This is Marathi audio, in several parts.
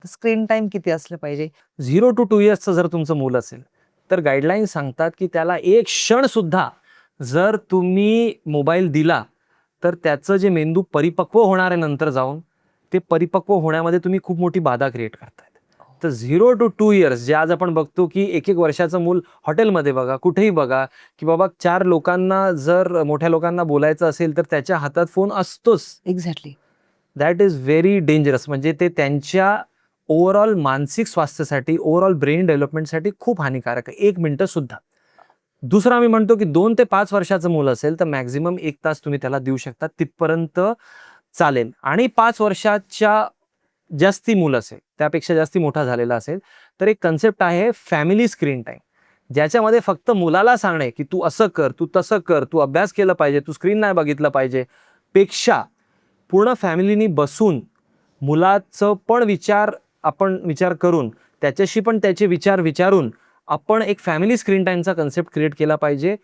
स्क्रीन टाइम किती असलं पाहिजे? 0 to 2 इयर्सचं जर तुमचं मूल असेल, तर गाईडलाईन्स सांगतात, की त्याला एक क्षण सुद्धा जर तुम्ही मोबाईल दिला, तर त्याचं जे मेंदू परिपक्व होणार आहे नंतर जाऊन, ते परिपक्व होण्यामध्ये तुम्ही खूप मोठी बाधा क्रिएट करतायत. तर 0 to 2 इयर्स जे आज आपण बघतो, की 1-1 वर्षाचं मूल हॉटेलमध्ये बघा, कुठेही बघा, की बाबा 4 लोकांना जर मोठ्या लोकांना बोलायचं असेल, तर त्याच्या हातात फोन असतोच. Exactly. That is very dangerous. म्हणजे ते त्यांच्या ओव्हरऑल मानसिक स्वास्थ्यासाठी, ओव्हरऑल ब्रेन डेव्हलपमेंटसाठी खूप हानिकारक आहे, 1 मिनिटं सुद्धा. दुसरं आम्ही म्हणतो, की 2 ते 5 वर्षाचं मूल असेल, तर मॅक्झिमम 1 तास तुम्ही त्याला देऊ शकता, तिथपर्यंत चालेल. आणि 5 वर्षाच्या जास्ती मूल असेल, त्यापेक्षा जास्ती मोठा झालेला असेल, तर एक कन्सेप्ट आहे फॅमिली स्क्रीन टाईम. ज्याच्यामध्ये फक्त मुलाला सांगणे, की तू असं कर, तू तसं कर, तू अभ्यास केला पाहिजे, तू स्क्रीन नाही बघितलं पाहिजे, पेक्षा पूर्ण फॅमिलीनी बसून मुलाचं पण विचार करून, त्याच्याशी पण त्याचे विचार विचारून आपण एक फॅमिली स्क्रीन टाईमचा कन्सेप्ट क्रिएट केला पाहिजे.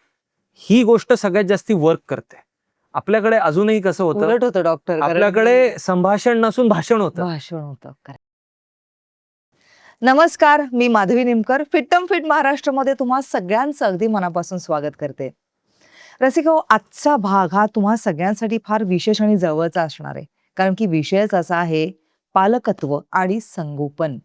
ही गोष्ट सगळ्यात जास्ती वर्क करते. आपल्याकडे अजूनही कसं होतं, उलट होतं डॉक्टर. आपल्याकडे संभाषण नसून भाषण होतं. भाषण होतं. नमस्कार, मी माधवी निमकर. फिट्टम फिट महाराष्ट्रामध्ये तुम्हा सगळ्यांचं अगदी मनापासून स्वागत करते. रसिको, आजचा भाग हा तुम्हा सगळ्यांसाठी फार विशेष आणि जवळचा असणार आहे. कारण की विषयच असा आहे, पालकत्व आणि संगोपन.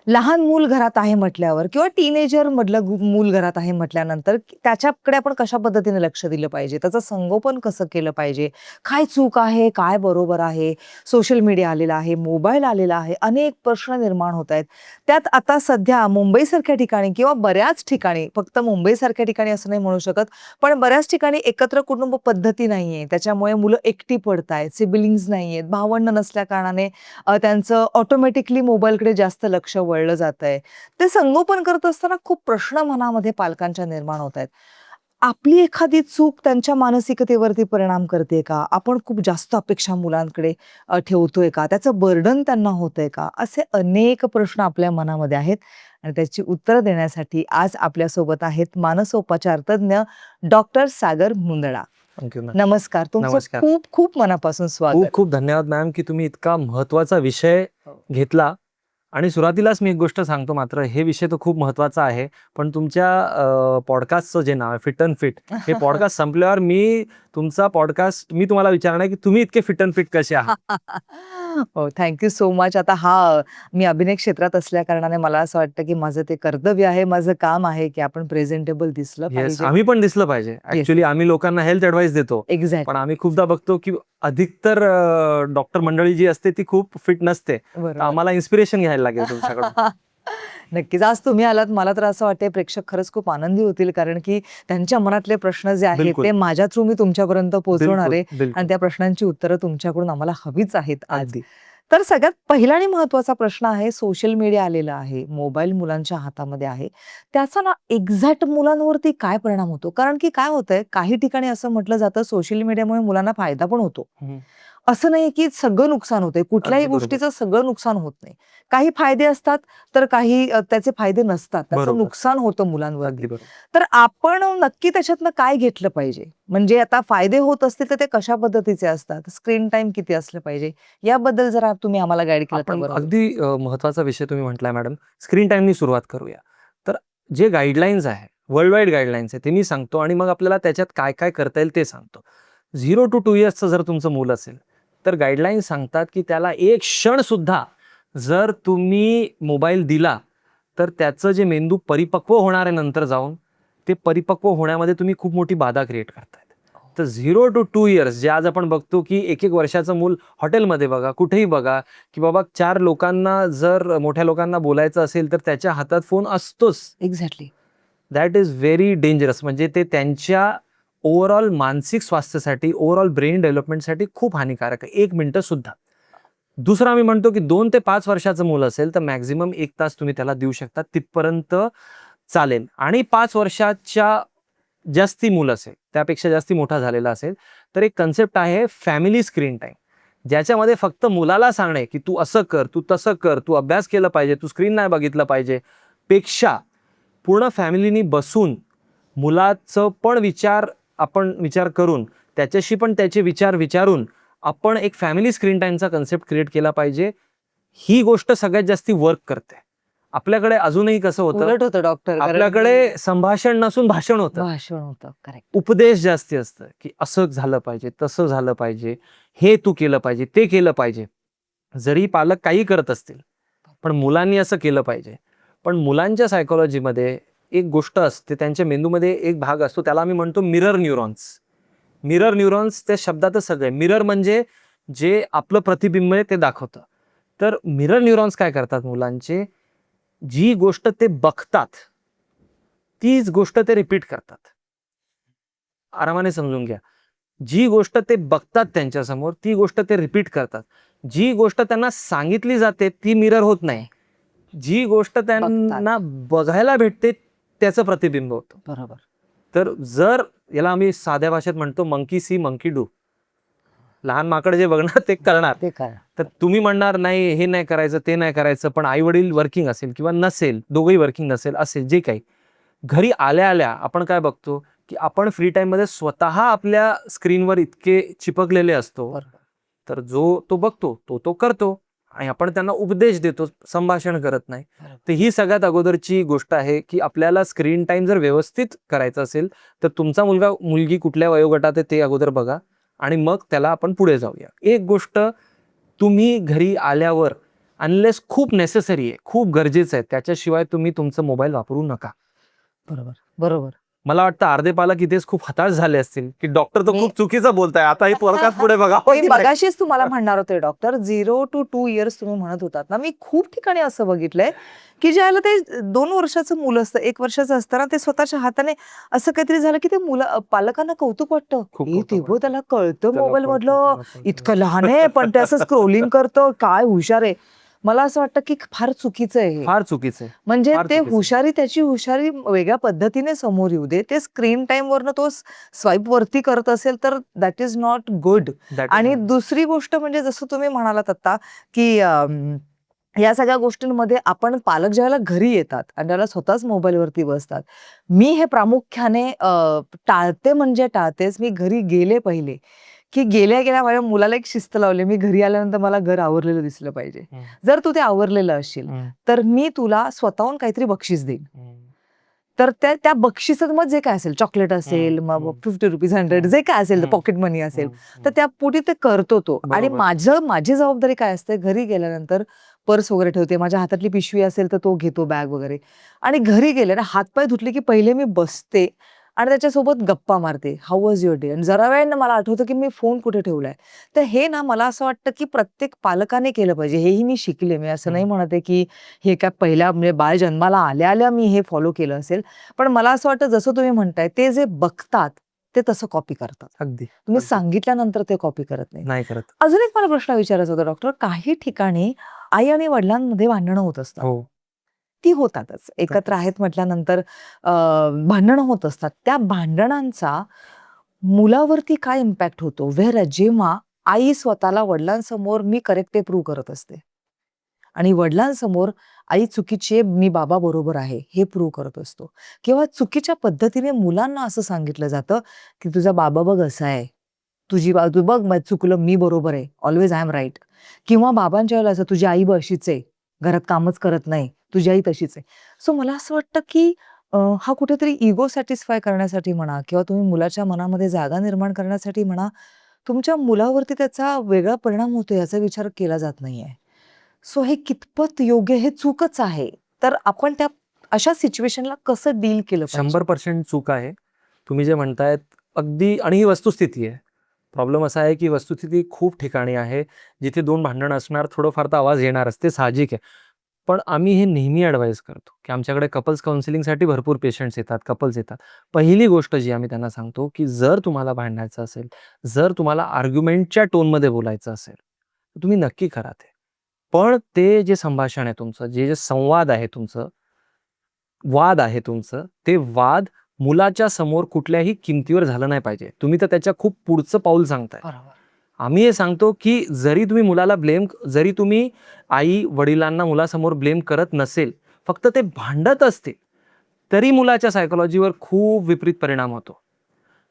लहान मूल घरात आहे म्हटल्यावर किंवा टीनेजर मधलं मूल घरात आहे म्हटल्यानंतर त्याच्याकडे आपण कशा पद्धतीने लक्ष दिलं पाहिजे, त्याचं संगोपन कसं केलं पाहिजे, काय चूक आहे, काय बरोबर आहे, सोशल मीडिया आलेला आहे, मोबाईल आलेला आहे, अनेक प्रश्न निर्माण होत आहेत. त्यात आता सध्या मुंबईसारख्या ठिकाणी किंवा बऱ्याच ठिकाणी, फक्त मुंबईसारख्या ठिकाणी असं नाही म्हणू शकत, पण बऱ्याच ठिकाणी एकत्र कुटुंब पद्धती नाहीये. त्याच्यामुळे मुलं एकटी पडतायत, सिबलिंग्स नाहीयेत, भावंड नसल्या कारणाने त्यांचं ऑटोमॅटिकली मोबाईलकडे जास्त लक्ष वळलं जातंय. ते संगोपन करत असताना खूप प्रश्न मनामध्ये पालकांच्या निर्माण होत आहेत. आपली एखादी चूक त्यांच्या मानसिकतेवरती परिणाम करते का? आपण खूप जास्त अपेक्षा मुलांकडे ठेवतोय का? त्याचं बर्डन त्यांना होतंय का? असे अनेक प्रश्न आपल्या मनामध्ये आहेत आणि त्याची उत्तरं देण्यासाठी आज आपल्यासोबत आहेत मानसोपचार तज्ञ doctor Sagar Mundada. Thank you ma'am. नमस्कार. तुमचं नमस्कार. खूप खूप मनापासून स्वागत. खूप खूप धन्यवाद मॅम, की तुम्ही इतका महत्त्वाचा विषय घेतला. आणि सुरुवातीलाच मी एक गोष्ट सांगतो, मात्र हे विषय तर खूप महत्त्वाचा आहे. पण तुमच्या पॉडकास्टचं जे नाव आहे फिट अँड फिट, हे पॉडकास्ट संपल्यावर मी तुम्हाला विचारणार आहे, की तुम्ही इतके फिट अँड फिट कसे आहात? हो, थँक सो मच. आता मी अभिनय क्षेत्रात असल्या कारणाने मला असं वाटतं, की माझं ते कर्तव्य आहे, माझं काम आहे, की आपण प्रेझेंटेबल दिसलं येस, पाहिजे. आम्ही पण दिसलं पाहिजे. ऍक्च्युली आम्ही लोकांना हेल्थ ॲडवाईस देतो. पण एक्झॅक्ट. आम्ही खूपदा बघतो, की अधिकतर डॉक्टर मंडळी जी असते ती खूप फिट नसते. तर बरोबर. आम्हाला इन्स्पिरेशन घ्यायला लागेल तुमच्याकडून. नक्कीच. आज तुम्ही आलात. मला तर असं वाटतंय प्रेक्षक खरंच खूप आनंदी होतील, कारण की त्यांच्या मनातले प्रश्न जे आहेत बिलकुल. ते माझ्या थ्रू मी तुमच्यापर्यंत पोहोचवणार बिलकुल, आहे आणि बिलकुल. त्या प्रश्नांची उत्तरं तुमच्याकडून आम्हाला हवीच आहेत आज. अगदी. तर सगळ्यात पहिला आणि महत्त्वाचा प्रश्न आहे, सोशल मीडिया आलेला आहे, मोबाईल मुलांच्या हातामध्ये आहे. त्याचा ना एक्झॅक्ट मुलांवरती काय परिणाम होतो? कारण की काय होतंय, काही ठिकाणी असं म्हटलं जातं सोशल मीडियामुळे मुलांना फायदा पण होतो. हं. असं नाही की सगळं नुकसान होतंय. कुठल्याही अगदी बरोबर. गोष्टीचं सगळं नुकसान होत नाही. काही फायदे असतात, तर काही त्याचे फायदे नसतात. त्याचं बरोबर. नुकसान होतं मुलांवरती. अगदी बरोबर. तर आपण नक्की त्याच्यातनं काय घेतलं पाहिजे? म्हणजे आता फायदे होत असतील तर ते कशा पद्धतीचे असतात? स्क्रीन टाईम किती असलं पाहिजे? याबद्दल जरा तुम्ही आम्हाला गाईड केलं तर आपण बरं होईल. अगदी महत्त्वाचा विषय तुम्ही म्हटलाय मॅडम. स्क्रीन टाईमनी सुरुवात करूया. तर जे गाईडलाईन्स आहे, वर्ल्ड वाईड गाईडलाईन्स आहे, ते मी सांगतो आणि मग आपल्याला त्याच्यात काय-काय करता येईल ते सांगतो. 0 to 2 इयर्सचं जर तुमचं मूल असेल, तर गाईडलाईन्स सांगतात, की त्याला एक क्षण सुद्धा जर तुम्ही मोबाईल दिला, तर त्याचं जे मेंदू परिपक्व होणार आहे नंतर जाऊन, ते परिपक्व होण्यामध्ये तुम्ही खूप मोठी बाधा क्रिएट करतायत. तर 0 to 2 इयर्स जे आज आपण बघतो, की 1-1 वर्षाचं मूल हॉटेलमध्ये बघा, कुठेही बघा, की बाबा 4 लोकांना जर मोठ्या लोकांना बोलायचं असेल, तर त्याच्या हातात फोन असतोच. Exactly. That is very dangerous. म्हणजे ते त्यांच्या ओव्हरऑल मानसिक स्वास्थ्यासाठी, ओव्हरऑल ब्रेन डेव्हलपमेंटसाठी खूप हानिकारक आहे, 1 मिनिटं सुद्धा. दुसरं आम्ही म्हणतो, की 2 ते 5 वर्षाचं मूल असेल, तर मॅक्झिमम 1 तास तुम्ही त्याला देऊ शकता, तिथपर्यंत चालेल. आणि 5 वर्षाच्या जास्ती मूल असेल, त्यापेक्षा जास्ती मोठा झालेला असेल, तर एक कन्सेप्ट आहे फॅमिली स्क्रीन टाईम. ज्याच्यामध्ये फक्त मुलाला सांगणे, की तू असं कर, तू तसं कर, तू अभ्यास केला पाहिजे, तू स्क्रीन नाही बघितलं पाहिजे, पेक्षा पूर्ण फॅमिलीनी बसून मुलाचं पण विचार करून, त्याच्याशी पण त्याचे विचार विचारून आपण एक फॅमिली स्क्रीन टाईमचा कन्सेप्ट क्रिएट केला पाहिजे. ही गोष्ट सगळ्यात जास्ती वर्क करते. आपल्याकडे अजूनही कसं होतं, उलट होतं डॉक्टर, कारण आपल्याकडे संभाषण नसून भाषण होतं. भाषण होतं. करेक्ट. उपदेश जास्ती असतं की असं झालं पाहिजे, तसं झालं पाहिजे, हे तू केलं पाहिजे, ते केलं पाहिजे. जरी पालक काही करत असतील पण मुलांनी असं केलं पाहिजे. पण मुलांच्या सायकोलॉजीमध्ये एक गोष्ट असते, त्यांच्या मेंदूमध्ये एक भाग असतो, त्याला आम्ही म्हणतो मिरर न्यूरॉन्स. मिरर न्यूरॉन्स त्या शब्दातच सगळे. मिरर म्हणजे जे आपलं प्रतिबिंब आहे ते दाखवतं. तर मिरर न्यूरॉन्स काय करतात मुलांचे, जी गोष्ट ते बघतात तीच गोष्ट ते रिपीट करतात. आरामाने समजून घ्या. जी गोष्ट ते बघतात त्यांच्यासमोर ती गोष्ट ते रिपीट करतात. जी गोष्ट त्यांना सांगितली जाते ती मिरर होत नाही. जी गोष्ट त्यांना बघायला भेटते त्याचं प्रतिबिंब होतं. बरोबर. तर जर याला आम्ही साध्या भाषेत म्हणतो मंकी सी मंकी डू. लहान माकड जे बघणार ते करणार. ते काय तर तुम्ही म्हणणार नाही हे नाही करायचं, ते नाही करायचं, पण आई वडील वर्किंग असेल किंवा नसेल, दोघंही वर्किंग नसेल, असेल जे काही, घरी आल्या आल्या आपण काय बघतो की आपण फ्री टाइम मध्ये स्वतः आपल्या स्क्रीनवर इतके चिपकलेले असतो. बरोबर. तर जो तो बघतो तो करतो आणि आपण त्यांना उपदेश देतो, संभाषण करत नाही. तर ही सगळ्यात अगोदरची गोष्ट आहे की आपल्याला स्क्रीन टाइम जर व्यवस्थित करायचा असेल तर तुमचा मुलगा मुलगी कुठल्या वयोगटात आहे ते अगोदर बघा आणि मग त्याला आपण पुढे जाऊया. एक गोष्ट तुम्ही घरी आल्यावर, अनलेस खूप नेसेसरी आहे, खूप गरजेचं आहे, त्याच्याशिवाय तुम्ही तुमचा मोबाईल वापरू नका. बरोबर. बरोबर. मला वाटतं अर्धे पालक इथेच खूप हताश झाले असतील की डॉक्टर तर मी- खूप चुकीचं बोलताय, आता हे पोरकाच पुढे बघा. मी मगाशीच तुम्हाला म्हणणार होते डॉक्टर, 0 to 2 इयर्स तुम्ही म्हणत होतात ना, मी खूप ठिकाणी असं बघितलंय की ज्याला ते 2 वर्षाचं मुलं असतं, 1 वर्षाचं असताना ते स्वतःच्या हाताने असं काहीतरी झालं की ते मुलं पालकांना कौतुक वाटतं. खूप हे कौतुक तेव्हा त्याला कळतं त्याला मोबाईल कळतं, मधलं, त्याला कळतं. इतकं लहान आहे पण ते असं स्क्रोलिंग करतं, काय हुशार आहे. मला असं वाटतं की फार चुकीचं आहे हे. फार चुकीचं आहे. म्हणजे फार ते चुकीचं. त्याची हुशारी वेगळ्या पद्धतीने समोर येऊ दे. ते स्क्रीन टाइम वरनं तो स्वाईप वरती करत असेल तर that is not good. That is आणि not- दुसरी गोष्ट म्हणजे जसं तुम्ही म्हणालात आता की या सगळ्या गोष्टींमध्ये आपण पालक ज्यावेळेला घरी येतात आणि त्याला स्वतःच मोबाईलवरती बसतात, मी हे प्रामुख्याने टाळते, म्हणजे टाळतेच. मी घरी गेले पहिले की गेल्या गेल्या माझ्या मुलाला एक शिस्त लावली, मी घरी आल्यानंतर मला घर आवरलेलं दिसलं पाहिजे. हम्म. जर तू ते आवरलेलं असशील हम्म. तर मी तुला स्वतःहून काहीतरी बक्षीस देईन. हम्म. तर त्या बक्षिसात मग जे काय असेल, चॉकलेट असेल, मग हम्म. ₹50, ₹100 जे काय असेल, पॉकेट मनी असेल, तर त्या पोटी ते करतो तो. आणि बरोबर. माझी जबाबदारी काय असते, घरी गेल्यानंतर पर्स वगैरे ठेवते, माझ्या हातातली पिशवी असेल तर तो घेतो, बॅग वगैरे. आणि घरी गेले ना, हातपाय धुतले की पहिले मी बसते आणि त्याच्यासोबत गप्पा मारते. How was your day? आणि जरा वेळानं मला आठवतं की मी फोन कुठे ठेवलाय. तर हे ना मला असं वाटतं की प्रत्येक पालकाने केलं पाहिजे. हेही मी शिकले. मी असं नाही म्हणत आहे की हे काय पहिल्या म्हणजे बाळ जन्माला आल्या मी हे फॉलो केलं असेल. पण मला असं वाटतं जसं तुम्ही म्हणताय, ते जे बघतात ते तसं कॉपी करतात. अगदी तुम्ही सांगितल्यानंतर ते कॉपी करत नाही. नाही करत. अजून एक मला प्रश्न विचारायचा होता डॉक्टर, काही ठिकाणी आई आणि वडिलांमध्ये भांडणं होत असतात. हो. ती होतातच. एकत्र आहेत म्हटल्यानंतर भांडणं होत असतात. त्या भांडणांचा मुलावरती काय इम्पॅक्ट होतो? जेव्हा आई स्वतःला वडिलांसमोर मी करेक्ट आहे प्रूव्ह करत असते आणि वडिलांसमोर आई चुकीची आहे, मी बाबा बरोबर आहे हे प्रूव्ह करत असतो. किंवा चुकीच्या पद्धतीने मुलांना असं सांगितलं जातं की तुझा बाबा बघ असा आहे, तू बघ चुकलं, मी बरोबर आहे, ऑलवेज आय एम राईट. किंवा बाबांच्या वेळेला असं, तुझी आई अशीच आहे, घरात कामच करत नाही, तुझी आई तशीच आहे. सो मला असं वाटतं की हा कुठेतरी इगो सॅटिस्फाय करण्यासाठी म्हणा किंवा तुम्ही मुलाच्या मनामध्ये जागा निर्माण करण्यासाठी म्हणा, तुमच्या मुलावरती त्याचा वेगळा परिणाम होतो याचा विचार केला जात नाहीये. सो हे कितपत योग्य, हे चूकच आहे. तर आपण त्या अशा सिच्युएशनला कसं डील केलं पाहिजे? 100% चूक आहे. तुम्ही जे म्हणतायत अगदी, आणि ही वस्तुस्थिती आहे. प्रॉब्लेम असा आहे की वस्तुस्थिती खूप ठिकाणी आहे जिथे 2 भांडण असणार, थोडंफार तर आवाज येणारच, ते साहजिक आहे. पण आम्ही हे नेहमी ॲडवाईस करतो की आमच्याकडे कपल्स काउन्सिलिंगसाठी भरपूर पेशंट्स येतात, कपल्स येतात. पहिली गोष्ट जी आम्ही त्यांना सांगतो की जर तुम्हाला भांडायचं असेल, जर तुम्हाला आर्ग्युमेंटच्या टोनमध्ये बोलायचं असेल, तर तुम्ही नक्की करा ते. पण ते जे संभाषण आहे तुमचं, जे संवाद आहे तुमचं, वाद आहे तुमचं, ते वाद मुलाच्या समोर कुठल्याही किमतीवर झालं नाही पाहिजे. तुम्ही तर त्याच्या खूप पुढचं पाऊल सांगताय. बरोबर. आम्ही हे सांगतो की जरी तुम्ही मुलाला जरी तुम्ही आई वडिलांना मुलासमोर ब्लेम करत नसेल, फक्त ते भांडत असतील, तरी मुलाच्या सायकोलॉजीवर खूप विपरीत परिणाम होतो.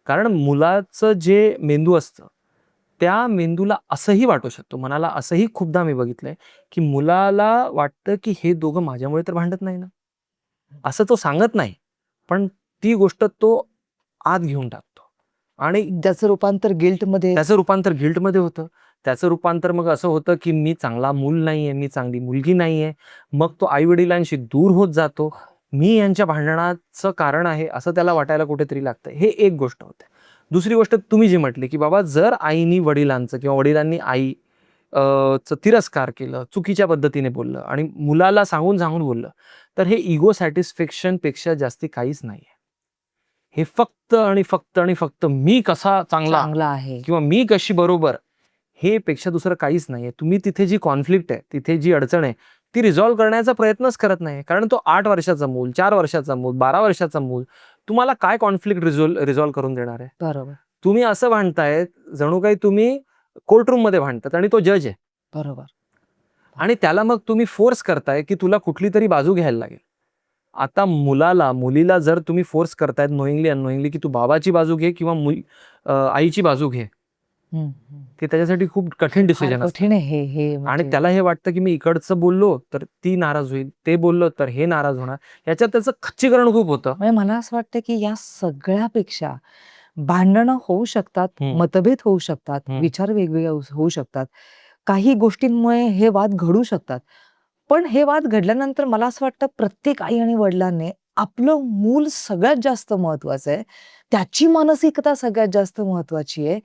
कारण मुलाचं जे मेंदू असतं त्या मेंदूला असंही वाटू शकतो, मनाला असंही खूपदा मी बघितलंय, की मुलाला वाटतं की हे दोघं माझ्यामुळे तर भांडत नाही ना, असं तो सांगत नाही, पण ती गोष्ट तो आत घेऊन टाकतो आणि ज्याचं रूपांतर गिल्टमध्ये त्याचं रूपांतर गिल्टमध्ये होतं. त्याचं रूपांतर मग असं होतं, की मी चांगला मूल नाहीये, मी चांगली मुलगी नाहीये. मग तो आई-वडिलांशी दूर होत जातो. मी यांच्या भांडणाचं कारण आहे, असं त्याला वाटायला कुठेतरी लागतं. हे एक गोष्ट होते. दुसरी गोष्ट तुम्ही जी म्हटली, की बाबा जर आईनी वडिलांचं किंवा वडिलांनी चं तिरस्कार केलं, चुकीच्या पद्धतीने बोललं आणि मुलाला सांगून बोललं, तर हे इगो सॅटिस्फॅक्शनपेक्षा जास्ती काहीच नाहीये. हे फक्त आणि फक्त आणि फक्त मी कसा चांगला चांगला आहे. किंवा मी कशी बरोबर, हे पेक्षा दुसरं काहीच नाहीये. तुम्ही तिथे जी कॉन्फ्लिक्ट आहे, तिथे जी अडचण आहे, ती रिझॉल्व्ह करण्याचा प्रयत्नच करत नाही. कारण तो 8 वर्षाचा मूल, 4 वर्षाचा मूल, 12 वर्षाचा मूल तुम्हाला काय कॉन्फ्लिक्ट रिझॉल्व्ह करून देणार आहे? बरोबर, तुम्ही असं भांडताय, जणू काही तुम्ही कोर्टरूममध्ये भांडतात आणि तो जज आहे. बरोबर. आणि त्याला मग तुम्ही फोर्स करताय, की तुला कुठली तरी बाजू घ्यायला लागेल. आता मुलीला जर तुम्ही फोर्स करतायत नोइंगली अननोइंगली, की तू बाबाची बाजू घे किंवा आईची बाजू घे. हं, हं. ते त्याच्यासाठी खूप कठीण फार डिसिजन असतं. कठीण आहे हे आणि म्हणजे त्याला हे वाटतं, की मी इकडचं बोललो तर ती नाराज होईल, ते बोललो तर हे नाराज होणार. याच्यात त्याचं खच्चीकरण खूप होतं. म्हणजे मला असं वाटतं, की या सगळ्यापेक्षा भांडणं होऊ शकतात, हं, मतभेद होऊ शकतात, हं. विचार वेगवेगळे होऊ शकतात. काही गोष्टींमुळे हे वाद घडू शकतात. पण हे वाद घडल्यानंतर मला असं वाटतं प्रत्येक आई आणि वडिलांनी आपलं मूल सगळ्यात जास्त महत्वाचं आहे. त्याची मानसिकता सगळ्यात जास्त महत्वाची आहे.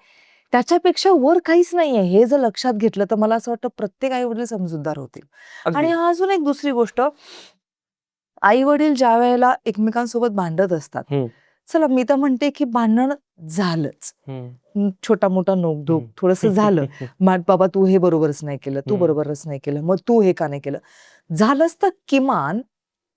त्याच्यापेक्षा वर काहीच नाहीये. हे जर लक्षात घेतलं तर मला असं वाटतं प्रत्येक आई-वडील समजूतदार होतील. आणि अगदी. अजून एक दुसरी गोष्ट, आई-वडील ज्यावेळेला एकमेकांसोबत भांडत असतात. हं, चला मी तर म्हणते, की भांडण झालंच. हं, छोटा-मोठा नोकझोक हं. थोडंसं झालं. बाबा तू हे बरोबरच नाही केलं, तू हं. बरोबरच नाही केलं, मग तू हे का नाही केलं? झालंच तर किमान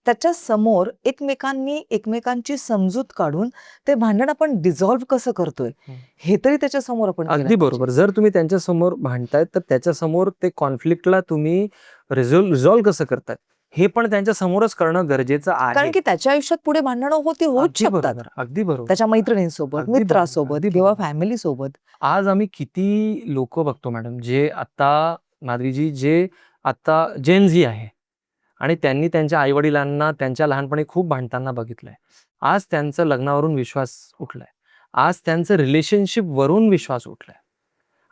त्याच्या समोर एकमेकांनी एकमेकांची समजूत काढून ते भांडण आपण डिझॉल्व्ह कसं करतोय, हं. हे तरी त्याच्या समोर आपण केलं अगदी पाहिजे. बरोबर. जर तुम्ही त्यांच्यासमोर भांडतायत, तर त्याच्यासमोर ते कॉन्फ्लिक्टला तुम्ही रिझॉल्व्ह कसं करताय, हे पण त्यांच्यासमोरच करणं गरजेचं कारण आहे. की त्याच्या आयुष्यात पुढे भांडणं होऊच अगदी शकतात. बरोबर, अगदी बरोबर. त्याच्या मैत्रिणींसोबत, अगदी बरोबर, मित्रासोबत अगदी किंवा बरोबर. फॅमिलीसोबत. आज आम्ही किती लोकं बघतो मॅडम, जे आता माधवीजी, जे आता जेन झी आहे आणि त्यांनी त्यांच्या आई-वडिलांना त्यांच्या लहानपणी खूप भांडताना बघितलंय. आज त्यांचं लग्नावरून विश्वास उठलाय. आज त्यांचं रिलेशनशिपवरून विश्वास उठलाय.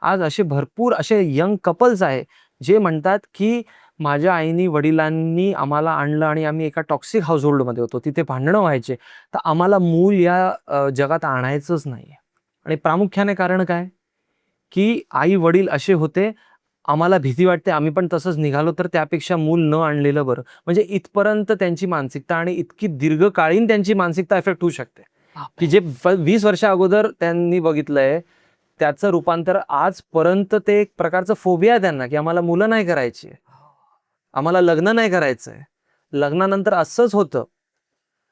आज असे भरपूर असे यंग कपल्स आहे, जे म्हणतात, की माझ्या आईनी, वडिलांनी आम्हाला आणलं आणि आम्ही एका टॉक्सिक हाउसहोल्डमध्ये होतो. तिथे भांडणं व्हायचे. तर आम्हाला मूल या जगात आणायचंच नाहीये. आणि प्रामुख्याने कारण काय? की आई-वडील असे होते, आम्हाला भीती वाटते, आम्ही पण तसंच निघालो तर त्यापेक्षा मूल न आणलेलं बरं. म्हणजे इथपर्यंत त्यांची मानसिकता आणि इतकी दीर्घकालीन त्यांची मानसिकता इफेक्ट होऊ शकते, की बापरे! जे 20 वर्षा अगोदर त्यांनी बघितलंय, त्याचं रूपांतर आजपर्यंत ते एक प्रकारचं फोबिया आहे त्यांना, की आम्हाला मुलं नाही करायची आहे. आम्हाला लग्न नाही करायचंय. लग्नानंतर असंच होतं.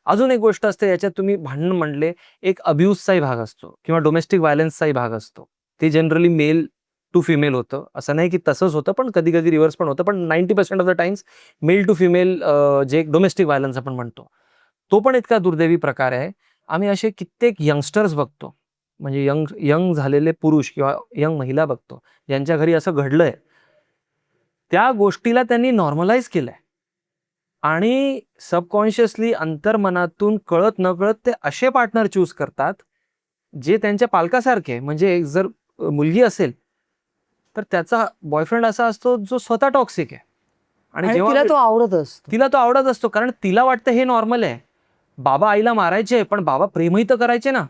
अजून एक गोष्ट असते याच्यात तुम्ही भांडण म्हणले, एक अब्यूजचाही भाग असतो किंवा डोमेस्टिक व्हायलन्सचाही भाग असतो. ते जनरली मेल टू फिमेल होतं. असं नाही की तसंच होतं, पण कधी-कधी रिव्हर्स पण होतं. पण 90% of the times male to female जे डोमेस्टिक व्हायलन्स आपण म्हणतो, तो पण इतका दुर्दैवी प्रकार आहे. आम्ही असे कित्येक यंगस्टर्स बघतो. म्हणजे यंग यंग झालेले पुरुष किंवा यंग महिला बघतो, ज्यांच्या घरी असं घडलंय. त्या गोष्टीला त्यांनी नॉर्मलाईज केलंय. आणि सबकॉन्शियसली अंतर्मनातून कळत-नकळत ते असे पार्टनर चूज करतात, जे त्यांच्या पालकासारखे आहे. म्हणजे एक जर मुलगी असेल, तर त्याचा बॉयफ्रेंड असा असतो, जो स्वतः टॉक्सिक आहे. आणि आणि जेव्हा तिला तो आवडत असतो. तिला तो आवडत असतो, कारण तिला वाटतं हे नॉर्मल आहे. बाबा आईला मारायचे, पण बाबा प्रेमही तर करायचे ना.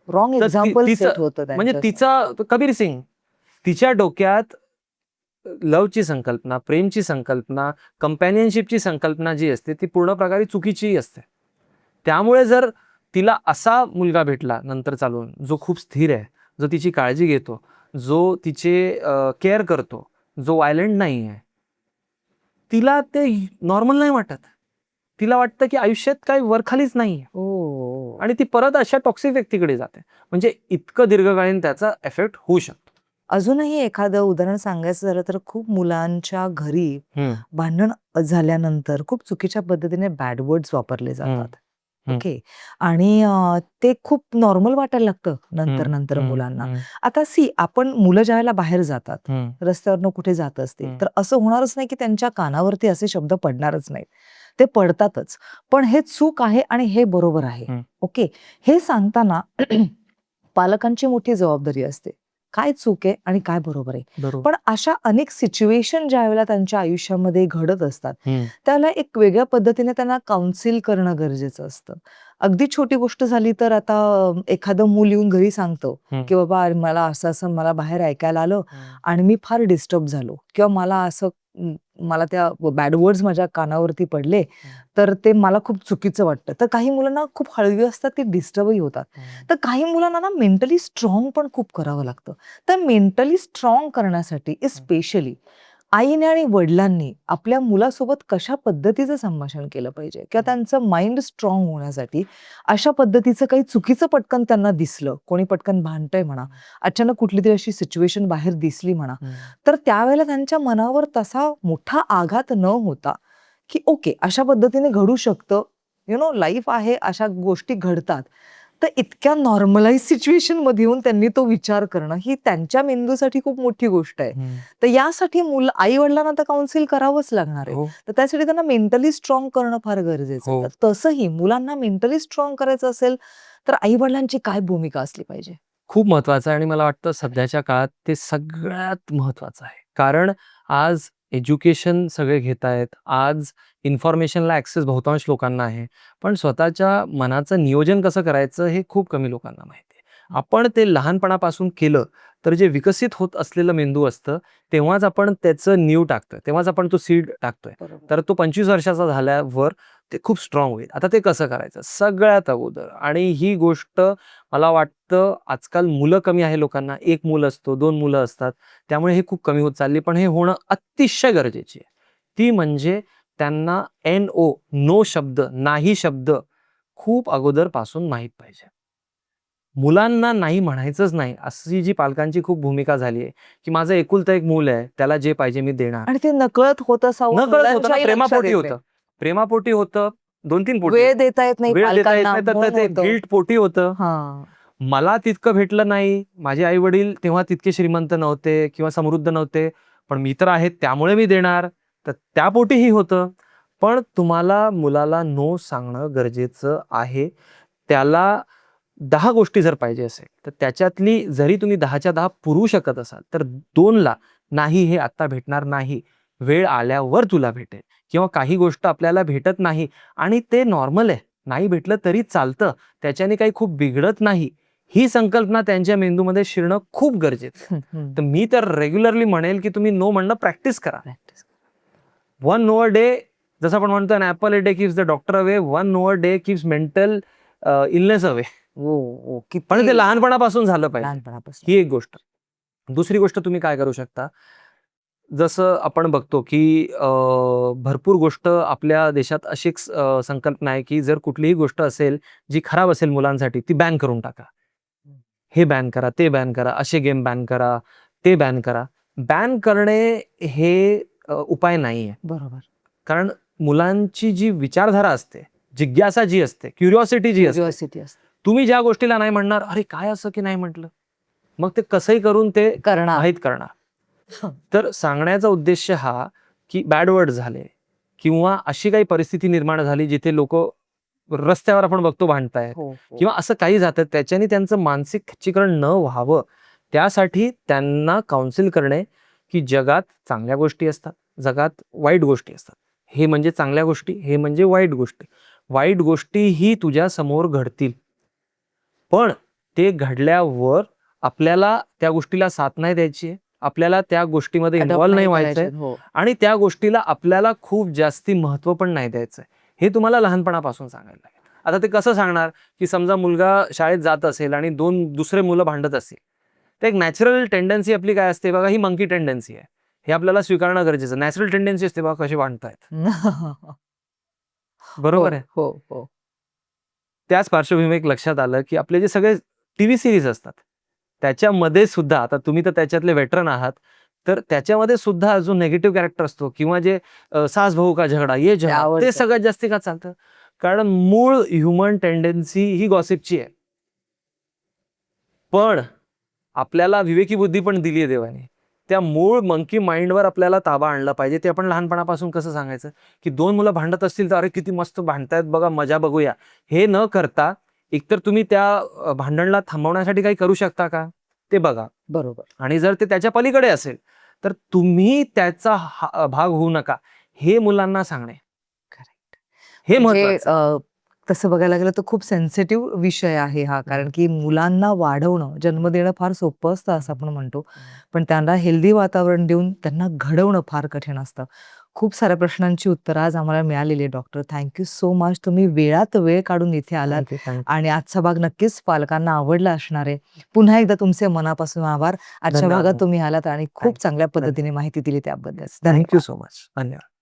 रॉंग तर एक्झाम्पल तिचं सेट होतं म्हणजे त्यांच्यासमोर. तिचा कबीर सिंग, तिच्या डोक्यात लव्हची संकल्पना, प्रेमची संकल्पना, कंपॅनियनशिपची संकल्पना जी असते ती पूर्ण प्रकारे चुकीचीही असते. त्यामुळे जर तिला असा मुलगा भेटला नंतर चालून, जो खूप स्थिर आहे, जो तिची काळजी घेतो, जो तिचे केअर करतो, जो व्हायलेंट नाही आहे, तिला ते नॉर्मल नाही वाटत. तिला वाटतं की आयुष्यात काही वरखालीच नाहीये हो. आणि ती परत अशा टॉक्सिक व्यक्तीकडे जाते. म्हणजे इतकं दीर्घकालीन त्याचा इफेक्ट होऊ शकतो. अजूनही एखादं उदाहरण सांगायचं झालं तर खूप मुलांच्या घरी हं, भांडण झाल्यानंतर खूप चुकीच्या पद्धतीने बॅड वर्ड्स वापरले हं. जातात. हं. ओके. आणि ते खूप नॉर्मल वाटायला लागतं नंतर हं, नंतर हं, मुलांना. हं, आता आपण मुलं ज्यावेळेला बाहेर जातात, हं, रस्त्यावरनं कुठे जात असतील, हं, तर असं होणारच नाही की त्यांच्या कानावरती असे शब्द पडणारच नाहीत. ते पडतातच. पण हे चूक आहे आणि हे बरोबर आहे. हं. ओके. हे सांगताना पालकांची मोठी जबाबदारी असते. काय चूक आहे आणि काय बरोबर आहे. बरोबर. पण अशा अनेक सिच्युएशन ज्यावेळेला त्यांच्या आयुष्यामध्ये घडत असतात, हं, त्याला एक वेगळ्या पद्धतीने त्यांना काउन्सिल करणं गरजेचं असतं. अगदी छोटी गोष्ट झाली तर आता एखादं मूल येऊन घरी सांगतं, हं, की "बाबा मला असं-असं मला बाहेर ऐकायला आलं हं, आणि मी फार डिस्टर्ब झालो किंवा मला असं मला त्या बॅड वर्ड्स माझ्या कानावरती पडले, हं, तर ते मला खूप चुकीचं वाटतं." तर काही मुलांना खूप हळवी असतात, ती डिस्टर्बही होतात. हं. तर काही मुलांना ना मेंटली स्ट्राँग पण खूप करावं लागतं. तर मेंटली स्ट्राँग करण्यासाठी स्पेशली आईने आणि वडिलांनी आपल्या मुलासोबत कशा पद्धतीचं संभाषण केलं पाहिजे किंवा त्यांचं माइंड स्ट्राँग होण्यासाठी अशा पद्धतीचं काही चुकीचं पटकन त्यांना दिसलं, कोणी पटकन भांडतंय म्हणा, अचानक कुठलीतरी अशी सिच्युएशन बाहेर दिसली म्हणा, हं. तर त्यावेळेला त्यांच्या मनावर तसा मोठा आघात न होता, की ओके अशा पद्धतीने घडू शकतं. लाईफ आहे, अशा गोष्टी घडतात. तर इतक्या नॉर्मलाइज सिच्युएशनमध्ये येऊन त्यांनी तो विचार करणं, ही त्यांच्या मेंदूसाठी खूप मोठी गोष्ट आहे. हं. तर यासाठी आई-वडिलांना तर काउन्सिल करावंच लागणार आहे. हो, तर त्यासाठी त्यांना मेंटली स्ट्राँग करणं फार गरजेचं हो. आहे. तर तसंही मुलांना मेंटली स्ट्राँग करायचं असेल, तर आई-वडिलांची काय भूमिका असली पाहिजे? खूप महत्वाचं आहे आणि मला वाटतं सध्याच्या काळात ते सगळ्यात महत्वाचं आहे. कारण आज एज्युकेशन सगळे घेतायत. आज इन्फॉर्मेशनला ॲक्सेस बहुतांश लोकांना आहे. पण स्वतःच्या मनाचं नियोजन कसं करायचं हे खूप कमी लोकांना माहिती आहे. आपण ते लहानपणापासून केलं तर जे विकसित होत असलेलं मेंदू असतं, तेव्हाच आपण त्याचं नीव टाकतोय. तेव्हाच आपण तो सीड टाकतोय. बरोबर. तर तो 25 वर्षाचा झाल्यावर ते खूप स्ट्राँग होईल. आता ते कसं करायचं? सगळ्यात अगोदर आणि ही गोष्ट मला वाटतं आजकाल मुलं कमी आहे लोकांना. 1 मूल असतो, 2 मुलं असतात. त्यामुळे हे खूप कमी होत चालली. पण हे होणं अतिशय गरजेची आहे. ती म्हणजे त्यांना NO, नो शब्द, नाही शब्द खूप अगोदरपासून माहीत पाहिजे. मुलांना नाही म्हणायचंच नाही, अशी जी पालकांची खूप भूमिका झाली आहे, की माझं एकुलतं एक मूल आहे, त्याला जे पाहिजे मी देणार. आणि ते नकळत होत असावं नकळत होतं ना, मुलांच्याही लक्षात प्रेमापोटी येत नाही. होतं. प्रेमापोटी होतं, 2-3 पोटी. वेळ देता येत नाही वेळ देता येत पालकांना नाही, तर म्हणून ते होतं. गिल्ट पोटी होतं. हां. मला तितकं भेटलं नाही. माझे आई-वडील तेव्हा तितके श्रीमंत नव्हते किंवा समृद्ध नव्हते. पण मित्र आहेत त्यामुळे मी देणार. तर त्यापोटीही होतं. पण तुम्हाला मुलाला नो सांगणं गरजेचं आहे. त्याला 10 गोष्टी जर पाहिजे असेल, तर त्याच्यातली जरी तुम्ही 10च्या 10 पुरवू शकत असाल, तर 2ला नाही हे आत्ता भेटणार नाही. वेळ आल्यावर तुला भेटेल किंवा काही गोष्ट आपल्याला भेटत नाही आणि ते नॉर्मल आहे. नाही भेटलं तरी चालतं. त्याच्याने काही खूप बिघडत नाही. ही संकल्पना त्यांच्या मेंदूमध्ये शिरणं खूप गरजेचं आहे. हं, हं. तर मी तर रेग्युलरली म्हणेल, की तुम्ही नो म्हणणं प्रॅक्टिस करा. Practice. One no a day जसं आपण म्हणतो ना, apple a day keeps the doctor away, one no a day keeps mental illness away. हो, हो. पण किती ते लहानपणापासून झालं पाहिजे. लहानपणापासून. ही एक गोष्ट. दुसरी गोष्ट तुम्ही काय करू शकता, जसं आपण बघतो, की भरपूर गोष्ट आपल्या देशात अशी एक संकल्पना आहे, की जर कुठलीही गोष्ट असेल, जी खराब असेल मुलांसाठी, ती बॅन करून टाका. हे बॅन करा, ते बॅन करा, असे गेम बॅन करा, ते बॅन करा. बॅन करणे हे उपाय नाहीये. बरोबर. कारण मुलांची जी विचारधारा असते, जिज्ञासा जी असते, क्युरिओसिटी जी असते, क्युरिओसिटी असते. तुम्ही ज्या गोष्टीला नाही म्हणणार, "अरे काय असं की नाही म्हटलं?" मग ते कसंही करून ते करणार. माहीत करणार. हं. तर सांगण्याचा उद्देश हा, की बॅड वर्ड झाले किंवा अशी काही परिस्थिती निर्माण झाली जिथे लोकं रस्त्यावर आपण बघतो भांडतायत हो, हो. किंवा असं काही जातं त्याच्याने त्यांचं मानसिक खच्चीकरण न व्हावं, त्यासाठी त्यांना काउन्सिल करणे, की जगात चांगल्या गोष्टी असतात, जगात वाईट गोष्टी असतात. हे म्हणजे चांगल्या गोष्टी, हे म्हणजे वाईट गोष्टी. वाईट गोष्टीही तुझ्या समोर घडतील. पण ते घडल्यावर आपल्याला त्या गोष्टीला साथ नाही द्यायची आहे. आपल्याला त्या गोष्टीमध्ये अडॉप्ट इन्व्हॉल्व नाही नाही व्हायचंय करायचे. हो. आणि त्या गोष्टीला आपल्याला खूप जास्ती महत्त्व पण नाही द्यायचंय. हे तुम्हाला लहानपणापासून सांगायला लागेल. आता ते कसं सांगणार, की समजा मुलगा शाळेत जात असेल आणि 2 दुसरे मुलं भांडत असतील. तर एक नॅचरल टेंडन्सी आपली काय असते बघा, ही मंकी टेंडन्सी आहे. हे आपल्याला स्वीकारणं गरजेचं. नॅचरल टेंडन्सी असते बघा कसे भांडतायत. हो, बरोबर आहे. हो, हो. त्याच पार्श्वभूमीवर एक लक्षात आलं, की आपले जे सगळे टीव्ही सीरीज असतात, त्याच्यामध्ये सुद्धा आता तुम्ही तर त्याच्यातले वेटरन आहात, तर त्याच्यामध्ये सुद्धा जो निगेटिव्ह कॅरेक्टर असतो किंवा जे सास बहू का झगडा, ये ते झगडा, ते आवडतं. सगळ्यात जास्ती का चालतं? कारण मूळ ह्युमन टेंडन्सी ही गॉसिपची आहे. पण आपल्याला विवेकी बुद्धी पण दिली आहे देवाने. त्या मूळ मंकी माइंडवर आपल्याला ताबा आणला पाहिजे. ते आपण लहानपणापासून कसं सांगायचं, की 2 मुलं भांडत असतील तर अरे किती मस्त भांडतायत बघा, मजा बघूया. हे न करता एकतर तुम्ही त्या भांडणला थांबवण्यासाठी काही करू शकता का? ते बघा. बरोबर. आणि जर ते त्याच्या पलीकडे असेल, तर तुम्ही त्याचा भाग होऊ नका, हे मुलांना सांगणे. करेक्ट. हे म्हणजे महत्वाचं आहे. तसं बघायला गेलं तर खूप सेन्सिटिव्ह विषय आहे हा. कारण की मुलांना वाढवणं, जन्म देणं फार सोपं असतं असं आपण म्हणतो. पण त्यांना हेल्दी वातावरण देऊन त्यांना घडवणं फार कठीण असतं. खूप साऱ्या प्रश्नांची उत्तरं आज आम्हाला मिळालेली आहे doctor. Thank you so much. तुम्ही वेळात वेळ काढून इथे आलात Thank you, thank you. आणि आजचा भाग नक्कीच पालकांना आवडला असणार आहे. पुन्हा एकदा तुमचे मनापासून आभार. आजच्या धन्यवाद. भागात तुम्ही आलात आणि खूप Thank- चांगल्या धन्यवाद. पद्धतीने माहिती दिली त्याबद्दल. थँक्यू धन्यवाद. So much. धन्यवाद.